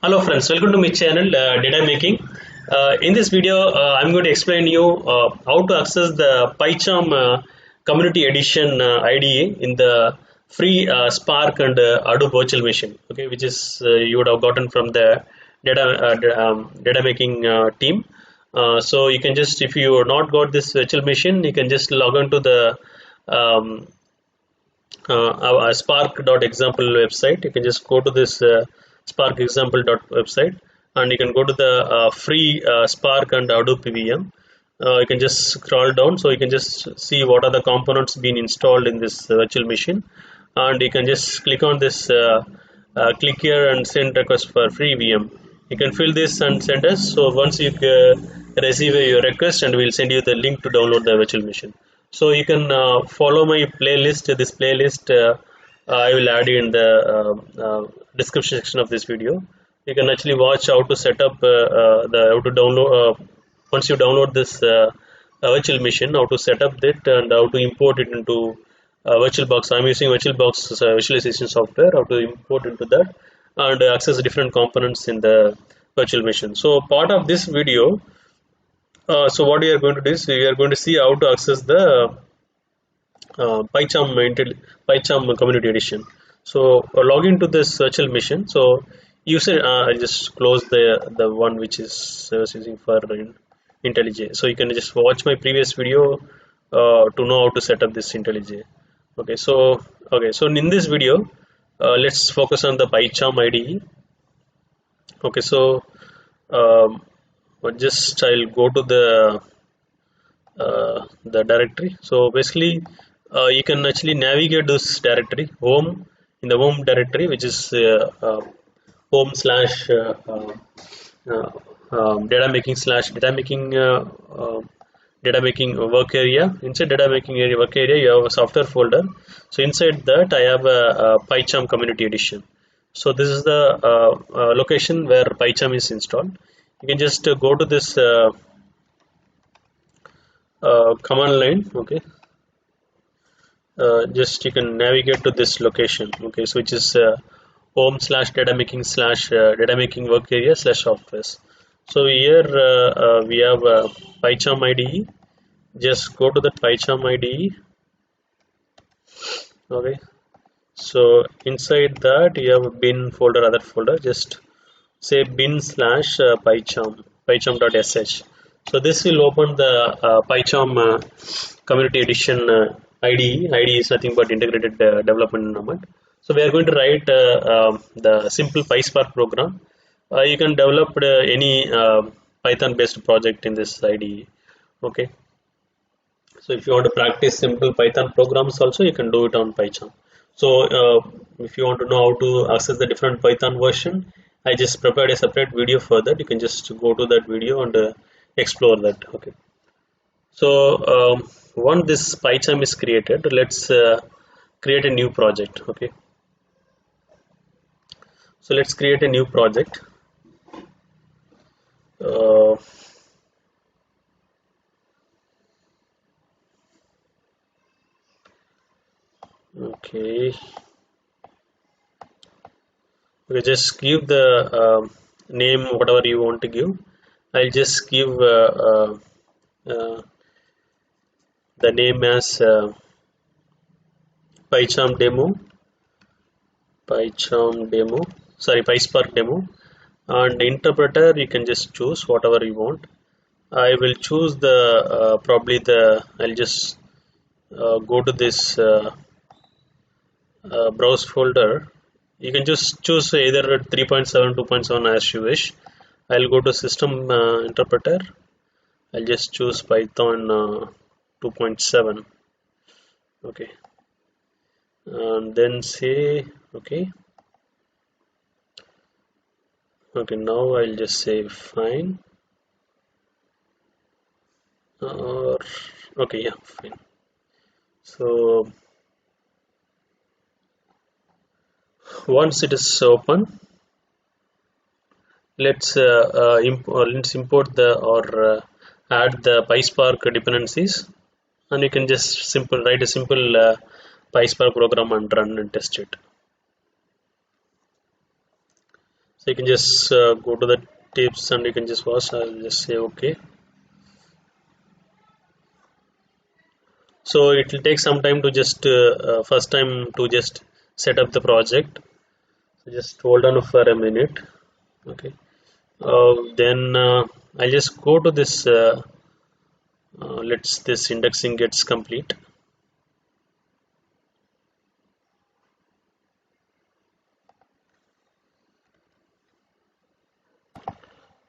Hello friends, welcome to my channel DataMaking. In this video, I'm going to explain you how to access the PyCharm Community Edition IDE in the free Spark and Hadoop virtual machine, okay, which is you would have gotten from the DataMaking team. So you can just, if you not got this virtual machine, you can just log on to the um, our spark.example website. You can just go to this spark example website, and you can go to the free spark and Hadoop VM. You can just scroll down, so you can just see what are the components being installed in this virtual machine, and you can just click on this click here and send request for free VM. You can fill this and send us. So once you receive your request, and we'll send you the link to download the virtual machine. So you can follow my playlist. This playlist I will add in the description section of this video. You can actually watch how to set up how to download once you download this virtual machine, how to set up that and how to import it into VirtualBox. I'm using VirtualBox visualization software. How to import into that and access different components in the virtual machine. So part of this video. So what we are going to do is we are going to see how to access the PyCharm Community Edition. So log into this virtual machine. So user, I just close the one which is I was using for IntelliJ. So you can just watch my previous video to know how to set up this IntelliJ. So in this video, let's focus on the PyCharm IDE. Okay, so just I'll go to the directory. So basically, you can actually navigate this directory home in the home directory, which is home slash DataMaking work area. Inside DataMaking area work area, you have a software folder. So inside that, I have a PyCharm Community Edition. So this is the location where PyCharm is installed. You can just go to this command line. Okay, just you can navigate to this location. Okay, so which is home slash DataMaking slash DataMaking work area slash softwares. So here we have PyCharm IDE. Just go to the PyCharm IDE. Okay, so inside that you have a bin folder, other folder. Just say bin slash pycharm.sh. So this will open the PyCharm Community Edition IDE. IDE is nothing but integrated development environment. So we are going to write the simple PySpark program. You can develop any Python based project in this IDE. Okay, so if you want to practice simple Python programs also, you can do it on PyCharm. So if you want to know how to access the different Python version, I just prepared a separate video for that. You can just go to that video and explore that. Okay, so once this PyCharm is created, let's create a new project. Okay, so let's create a new project. Okay, just give the name whatever you want to give. I'll just give the name as PyCharm demo, PySpark demo, and interpreter you can just choose whatever you want. I will choose the probably the I'll just go to this browse folder. You can just choose either 3.7, 2.7 as you wish. I'll go to system interpreter. I'll just choose Python 2.7. Okay, and then say okay. Okay, now I'll just say fine. Or okay, yeah, fine. So once it is open, let's import the or add the PySpark dependencies, and you can just write a simple PySpark program and run and test it. So you can just go to the tips and you can just watch. I'll just say okay. So it will take some time to just first time to just set up the project. So just hold on for a minute. Okay. Then I'll just go to this. Let's this indexing gets complete.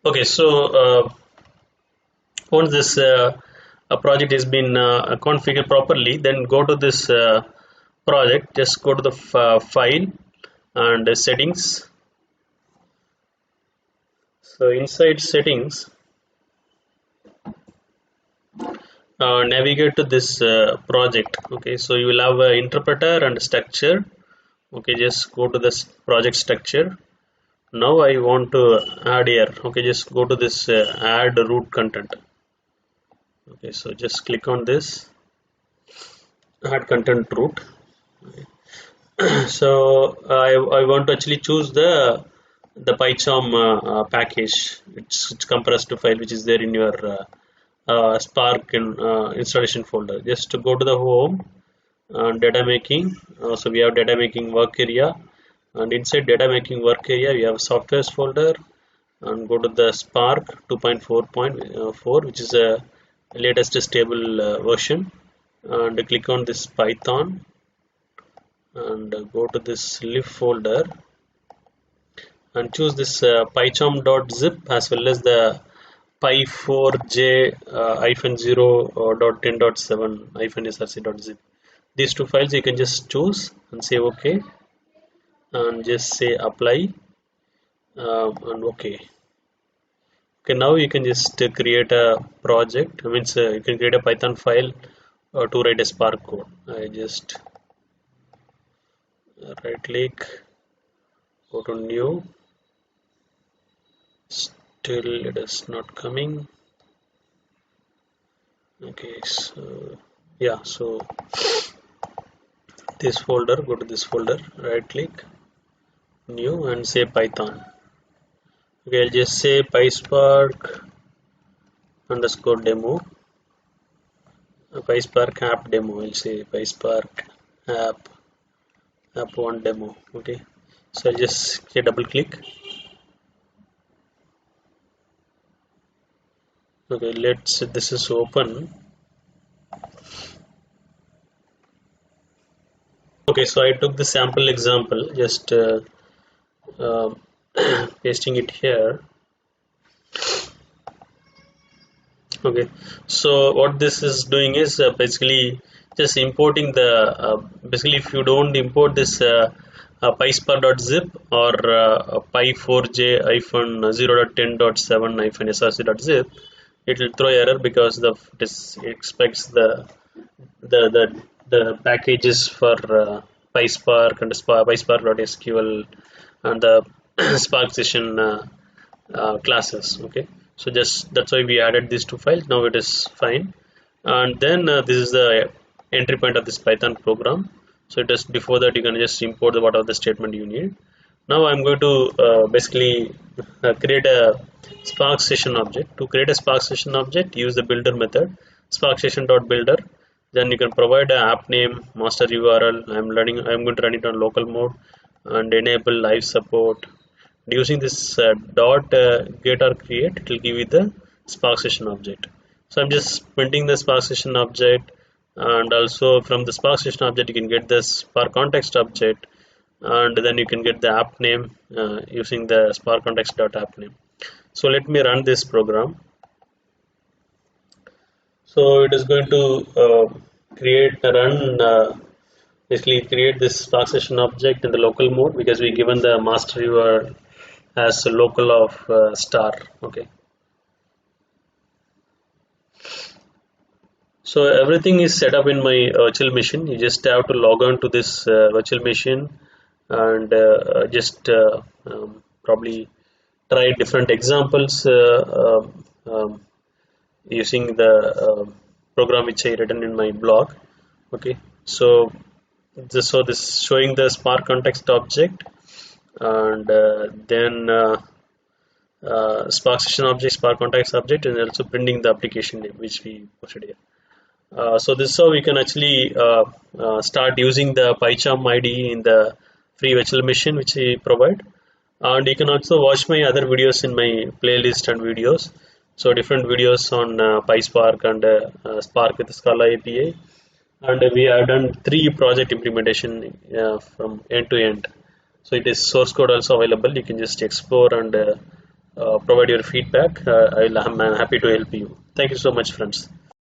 Okay. So once this a project has been configured properly, then go to this project. Just go to the file and settings. So inside settings, navigate to this project. Okay, so you will have an interpreter and structure. Okay, just go to this project structure. Now I want to add here. Okay, just go to this add root content. Okay, so just click on this add content root. Okay. So I want to actually choose the PyCharm package. It's compressed file which is there in your Spark installation folder. Just to go to the home and DataMaking. So we have DataMaking work area, and inside DataMaking work area we have softwares folder, and go to the Spark 2.4.4, which is a latest stable version, and click on this Python and go to this lib folder and choose this pycharm.zip as well as the py4j-0.10.7-src.zip. These two files you can just choose and say OK, and just say apply and OK. Okay, now you can just create a project. I mean, you can create a Python file to write a Spark code. I just right click, go to new. Still it is not coming. Okay, so yeah, so this folder, go to this folder, right click, new, and say Python. Okay, I'll just say PySpark underscore demo, PySpark app demo. I'll say PySpark app1 demo. Okay, so I'll just say double click. Okay, let's this is open. Okay, so I took the sample example, just pasting it here. Okay, so what this is doing is basically just importing the basically if you don't import this pyspark.zip or py4j-0.10.7-src.zip, it will throw error because it expects the packages for PySpark and PySpark.sql and the Spark session classes. Okay, so just that's why we added these two files. Now it is fine, and then this is the entry point of this Python program. So it is before that you can just import whatever the statement you need. Now I'm going to basically create a Spark session object. To create a Spark session object, use the builder method, Spark session.builder. Then you can provide an app name, master URL. I'm going to run it on local mode and enable live support. Using this get or create, it will give you the Spark session object. So I'm just printing the Spark session object, and also from the Spark session object you can get the Spark context object, and then you can get the app name using the Spark context.app name. So let me run this program. So it is going to basically create this Spark session object in the local mode, because we given the master URL as a local of star. Okay, so everything is set up in my virtual machine. You just have to log on to this virtual machine and probably try different examples using the program which I written in my blog. Okay, so this showing the Spark context object, and then Spark session object, Spark context object, and also printing the application name which we posted here. So this is how we can actually start using the PyCharm IDE in the free virtual machine which we provide. And you can also watch my other videos in my playlist and videos. So different videos on PySpark and Spark with Scala API. And we have done 3 project implementation from end to end. So it is source code also available. You can just explore and provide your feedback. I'm happy to help you. Thank you so much, friends.